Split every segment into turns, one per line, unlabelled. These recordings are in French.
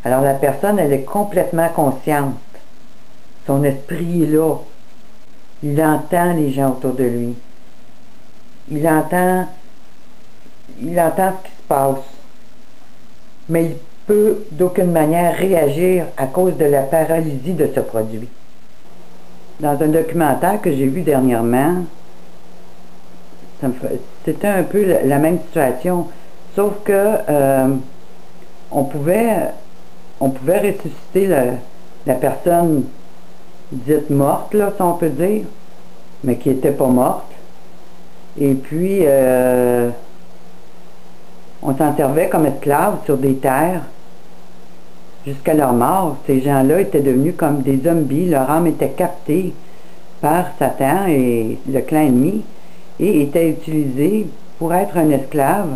Alors la personne, elle est complètement consciente. Son esprit est là. Il entend les gens autour de lui. Il entend ce qui se passe. Mais il peut d'aucune manière réagir à cause de la paralysie de ce produit. Dans un documentaire que j'ai vu dernièrement, c'était un peu la même situation, sauf que on pouvait ressusciter la personne dite morte, là, si on peut dire, mais qui n'était pas morte. Et puis, on s'en servait comme esclaves sur des terres jusqu'à leur mort. Ces gens-là étaient devenus comme des zombies. Leur âme était captée par Satan et le clan ennemi et était utilisée pour être un esclave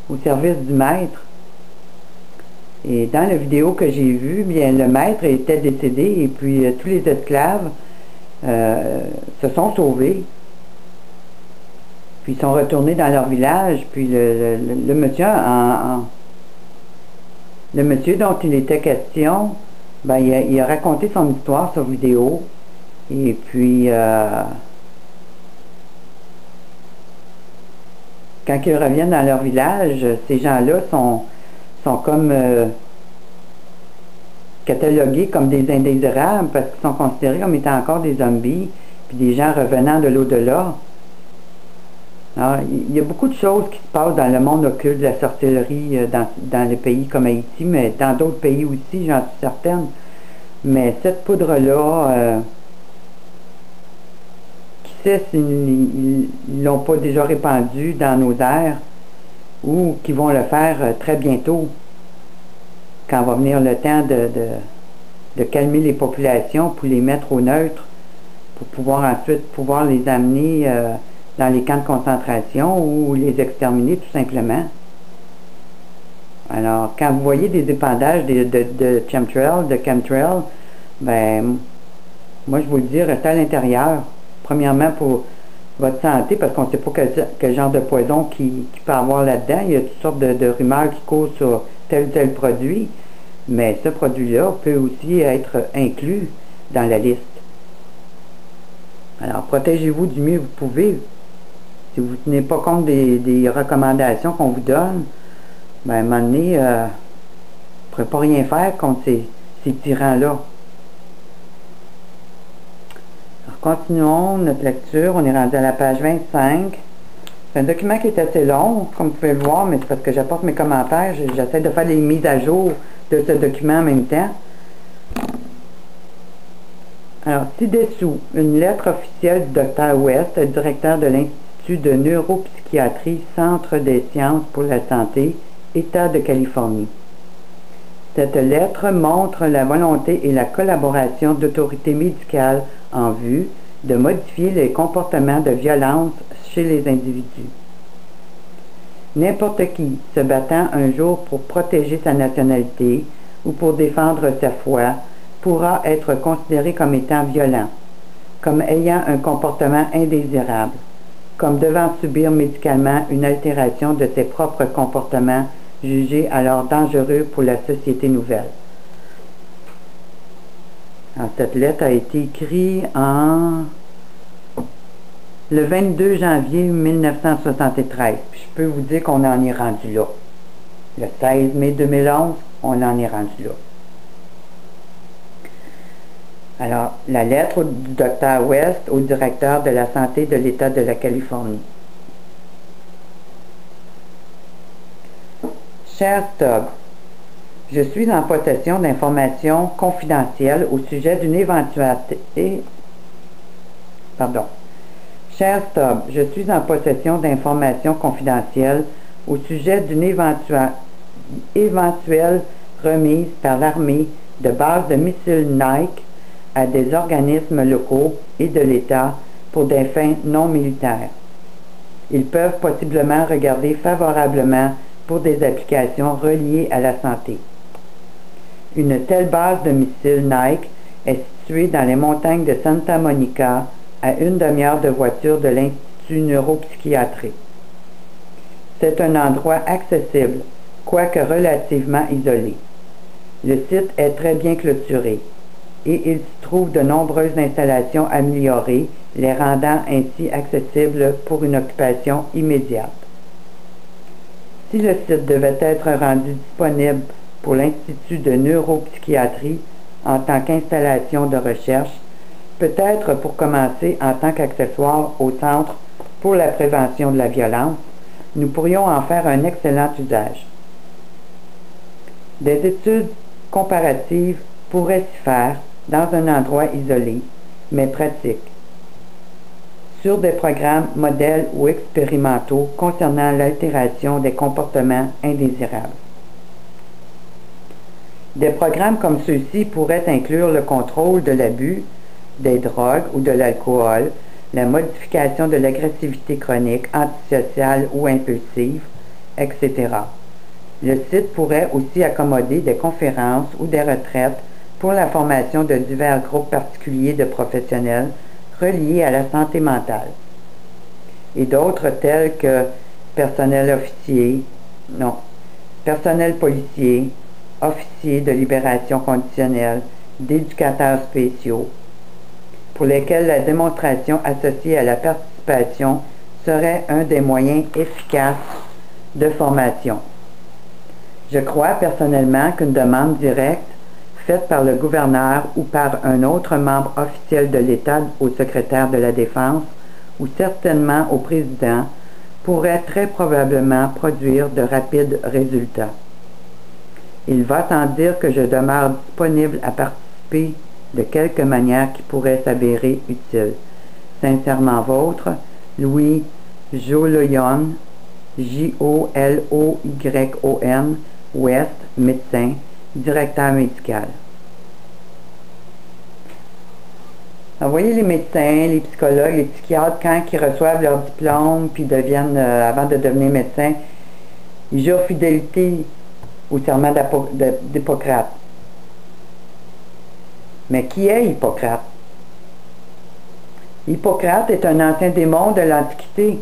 au service du maître. Et dans la vidéo que j'ai vue, bien, le maître était décédé et puis tous les esclaves se sont sauvés. Puis ils sont retournés dans leur village. Puis le monsieur, le monsieur dont il était question, ben, il a raconté son histoire sur vidéo. Et puis, quand ils reviennent dans leur village, ces gens-là sont comme catalogués comme des indésirables parce qu'ils sont considérés comme étant encore des zombies, puis des gens revenant de l'au-delà. Alors, il y a beaucoup de choses qui se passent dans le monde occulte de la sorcellerie dans les pays comme Haïti, mais dans d'autres pays aussi, j'en suis certaine. Mais cette poudre-là, qui sait s'ils ne l'ont pas déjà répandue dans nos airs ou qu'ils vont le faire très bientôt, quand va venir le temps de calmer les populations pour les mettre au neutre, pour pouvoir ensuite les amener dans les camps de concentration ou les exterminer tout simplement. Alors, quand vous voyez des épandages de chemtrail, ben, moi je vous le dis, restez à l'intérieur. Premièrement pour votre santé, parce qu'on ne sait pas quel genre de poison qui peut avoir là-dedans. Il y a toutes sortes de rumeurs qui courent sur tel ou tel produit, mais ce produit-là peut aussi être inclus dans la liste. Alors, protégez-vous du mieux que vous pouvez. Si vous ne tenez pas compte des recommandations qu'on vous donne, ben, à un moment donné, vous ne pourrez pas rien faire contre ces tyrans-là. Alors, continuons notre lecture. On est rendu à la page 25. C'est un document qui est assez long, comme vous pouvez le voir, mais c'est parce que j'apporte mes commentaires. J'essaie de faire les mises à jour de ce document en même temps. Alors, ci-dessous, une lettre officielle du Dr. West, le directeur de l'Institut de neuropsychiatrie, Centre des sciences pour la santé, État de Californie. Cette lettre montre la volonté et la collaboration d'autorités médicales en vue de modifier les comportements de violence chez les individus. N'importe qui se battant un jour pour protéger sa nationalité ou pour défendre sa foi pourra être considéré comme étant violent, comme ayant un comportement indésirable, comme devant subir médicalement une altération de ses propres comportements jugés alors dangereux pour la société nouvelle. Alors, cette lettre a été écrite le 22 janvier 1973. Puis je peux vous dire qu'on en est rendu là. Le 16 mai 2011, on en est rendu là. Alors, la lettre du Dr. West au directeur de la santé de l'État de la Californie. Cher Todd, je suis en possession d'informations confidentielles au sujet d'une éventualité... Cher Todd, je suis en possession d'informations confidentielles au sujet d'une éventuelle remise par l'armée de bases de missiles Nike à des organismes locaux et de l'État pour des fins non militaires. Ils peuvent possiblement regarder favorablement pour des applications reliées à la santé. Une telle base de missiles Nike est située dans les montagnes de Santa Monica, à une demi-heure de voiture de l'Institut neuropsychiatrique. C'est un endroit accessible, quoique relativement isolé. Le site est très bien clôturé et il se trouve de nombreuses installations améliorées, les rendant ainsi accessibles pour une occupation immédiate. Si le site devait être rendu disponible pour l'Institut de neuropsychiatrie en tant qu'installation de recherche, peut-être pour commencer en tant qu'accessoire au Centre pour la prévention de la violence, nous pourrions en faire un excellent usage. Des études comparatives pourraient s'y faire dans un endroit isolé, mais pratique, sur des programmes modèles ou expérimentaux concernant l'altération des comportements indésirables. Des programmes comme ceux-ci pourraient inclure le contrôle de l'abus, des drogues ou de l'alcool, la modification de l'agressivité chronique, antisociale ou impulsive, etc. Le site pourrait aussi accommoder des conférences ou des retraites pour la formation de divers groupes particuliers de professionnels reliés à la santé mentale, et d'autres tels que personnel policier, officiers de libération conditionnelle, d'éducateurs spéciaux, pour lesquels la démonstration associée à la participation serait un des moyens efficaces de formation. Je crois personnellement qu'une demande directe faite par le gouverneur ou par un autre membre officiel de l'État au secrétaire de la Défense ou certainement au président pourrait très probablement produire de rapides résultats. Il va sans dire que je demeure disponible à participer de quelque manière qui pourrait s'avérer utile. Sincèrement vôtre, Louis Joloyon, Joloyon, West, médecin, directeur médical. Alors, vous voyez, les médecins, les psychologues, les psychiatres, quand ils reçoivent leur diplôme puis deviennent, avant de devenir médecins, ils jurent fidélité au serment d'Hippocrate. Mais qui est Hippocrate? Hippocrate est un ancien démon de l'Antiquité.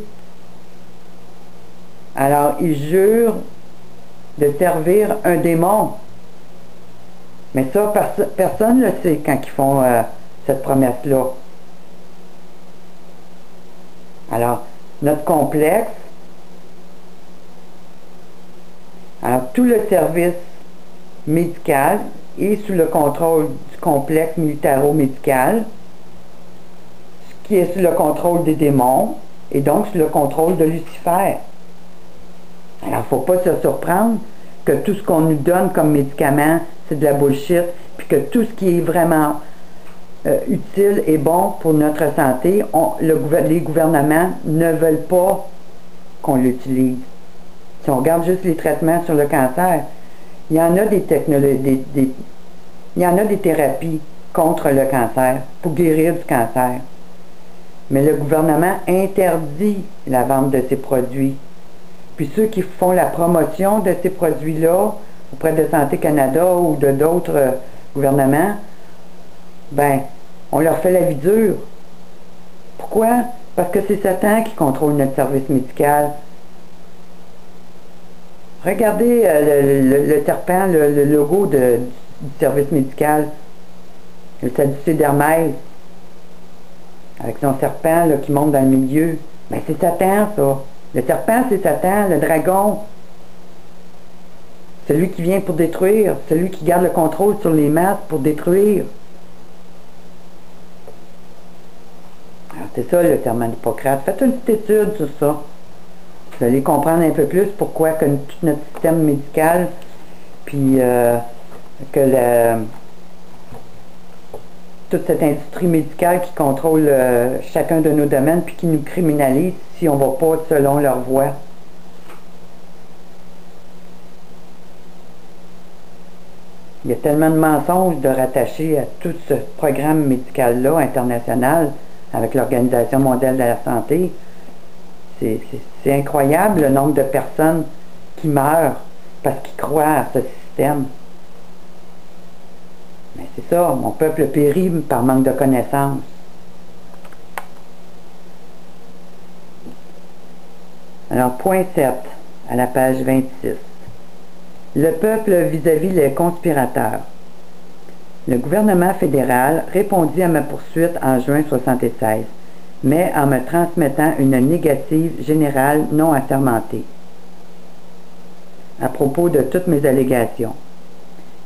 Alors, il jure de servir un démon. Mais ça, personne ne le sait quand ils font cette promesse-là. Alors, notre complexe, alors tout le service médical est sous le contrôle du complexe militaro-médical, qui est sous le contrôle des démons, et donc sous le contrôle de Lucifer. Alors, il ne faut pas se surprendre que tout ce qu'on nous donne comme médicament, c'est de la bullshit, puis que tout ce qui est vraiment utile et bon pour notre santé, les gouvernements ne veulent pas qu'on l'utilise. Si on regarde juste les traitements sur le cancer, il y en a des technologies, il y en a des thérapies contre le cancer, pour guérir du cancer. Mais le gouvernement interdit la vente de ces produits. Puis ceux qui font la promotion de ces produits-là, auprès de Santé Canada ou de d'autres gouvernements, ben, on leur fait la vie dure. Pourquoi? Parce que c'est Satan qui contrôle notre service médical. Regardez le serpent, le logo du service médical, le Sadducée d'Hermès, avec son serpent là, qui monte dans le milieu. Ben, c'est Satan, ça. Le serpent, c'est Satan, le dragon. Celui qui vient pour détruire, celui qui garde le contrôle sur les masses pour détruire. Alors, c'est ça le serment d'Hippocrate. Faites une petite étude sur ça. Vous allez comprendre un peu plus pourquoi que tout notre système médical, puis que toute cette industrie médicale qui contrôle chacun de nos domaines, puis qui nous criminalise si on ne va pas selon leur voie. Il y a tellement de mensonges de rattacher à tout ce programme médical-là, international, avec l'Organisation mondiale de la santé. C'est incroyable le nombre de personnes qui meurent parce qu'ils croient à ce système. Mais c'est ça, mon peuple périt par manque de connaissances. Alors, point 7, à la page 26. Le peuple vis-à-vis les conspirateurs. Le gouvernement fédéral répondit à ma poursuite en juin 1976, mais en me transmettant une négative générale non assermentée à propos de toutes mes allégations.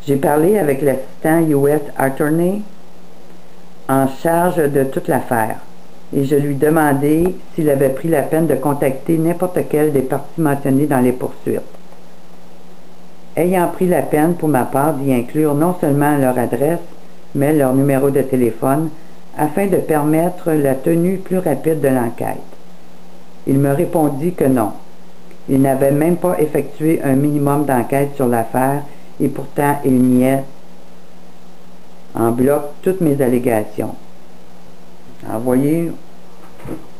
J'ai parlé avec l'assistant US Attorney en charge de toute l'affaire et je lui demandai s'il avait pris la peine de contacter n'importe quel des parties mentionnées dans les poursuites. Ayant pris la peine pour ma part d'y inclure non seulement leur adresse, mais leur numéro de téléphone, afin de permettre la tenue plus rapide de l'enquête. Il me répondit que non. Il n'avait même pas effectué un minimum d'enquête sur l'affaire et pourtant il niait en bloc toutes mes allégations. Alors, vous voyez,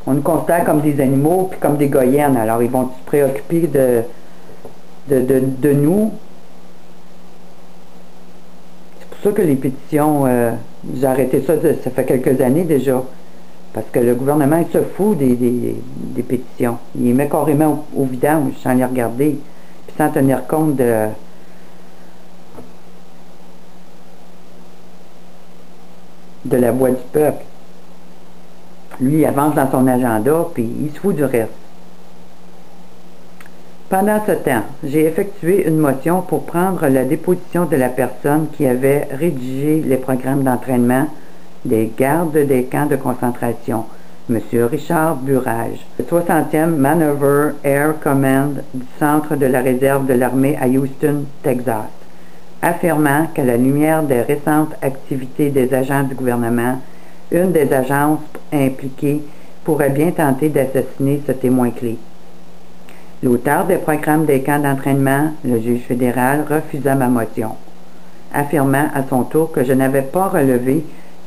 on nous considère comme des animaux puis comme des goyennes, alors ils vont se préoccuper de nous. C'est pour ça que les pétitions, j'ai arrêté ça, ça fait quelques années déjà, parce que le gouvernement il se fout des pétitions. Il les met carrément au vidange sans les regarder, puis sans tenir compte de la voix du peuple. Lui, il avance dans son agenda, puis il se fout du reste. Pendant ce temps, j'ai effectué une motion pour prendre la déposition de la personne qui avait rédigé les programmes d'entraînement des gardes des camps de concentration, M. Richard Burrage, le 60e Maneuver Air Command du centre de la réserve de l'armée à Houston, Texas, affirmant qu'à la lumière des récentes activités des agents du gouvernement, une des agences impliquées pourrait bien tenter d'assassiner ce témoin clé. L'auteur des programmes des camps d'entraînement, le juge fédéral, refusa ma motion, affirmant à son tour que je n'avais pas relevé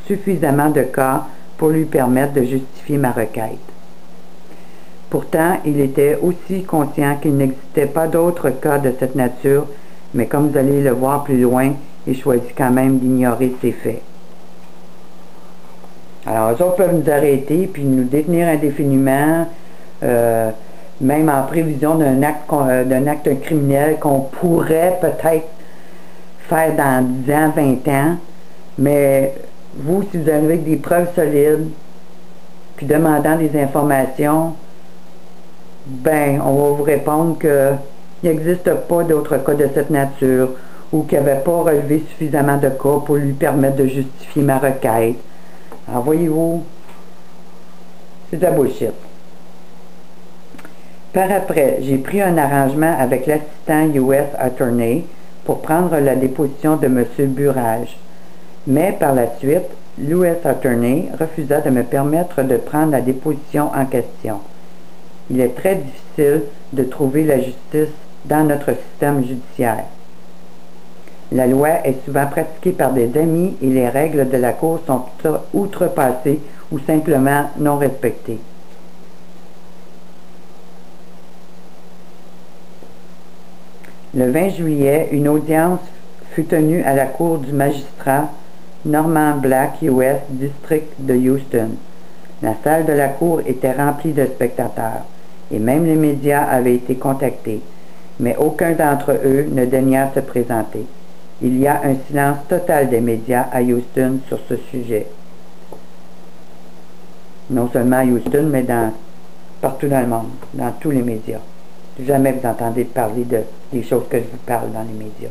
suffisamment de cas pour lui permettre de justifier ma requête. Pourtant, il était aussi conscient qu'il n'existait pas d'autres cas de cette nature, mais comme vous allez le voir plus loin, il choisit quand même d'ignorer ces faits. Alors, eux autres peuvent nous arrêter puis nous détenir indéfiniment, même en prévision d'un acte criminel qu'on pourrait peut-être faire dans 10 ans, 20 ans, mais vous, si vous arrivez avec des preuves solides, puis demandant des informations, ben, on va vous répondre qu'il n'existe pas d'autres cas de cette nature, ou qu'il n'avait pas relevé suffisamment de cas pour lui permettre de justifier ma requête. Alors, voyez-vous, c'est de la bullshit. Par après, j'ai pris un arrangement avec l'assistant US Attorney pour prendre la déposition de M. Burrage. Mais par la suite, l'US Attorney refusa de me permettre de prendre la déposition en question. Il est très difficile de trouver la justice dans notre système judiciaire. La loi est souvent pratiquée par des amis et les règles de la Cour sont outrepassées ou simplement non respectées. Le 20 juillet, une audience fut tenue à la cour du magistrat Norman Black, US District de Houston. La salle de la cour était remplie de spectateurs et même les médias avaient été contactés, mais aucun d'entre eux ne daigna se présenter. Il y a un silence total des médias à Houston sur ce sujet. Non seulement à Houston, mais partout dans le monde, dans tous les médias. Jamais vous entendez parler des choses que je vous parle dans les médias.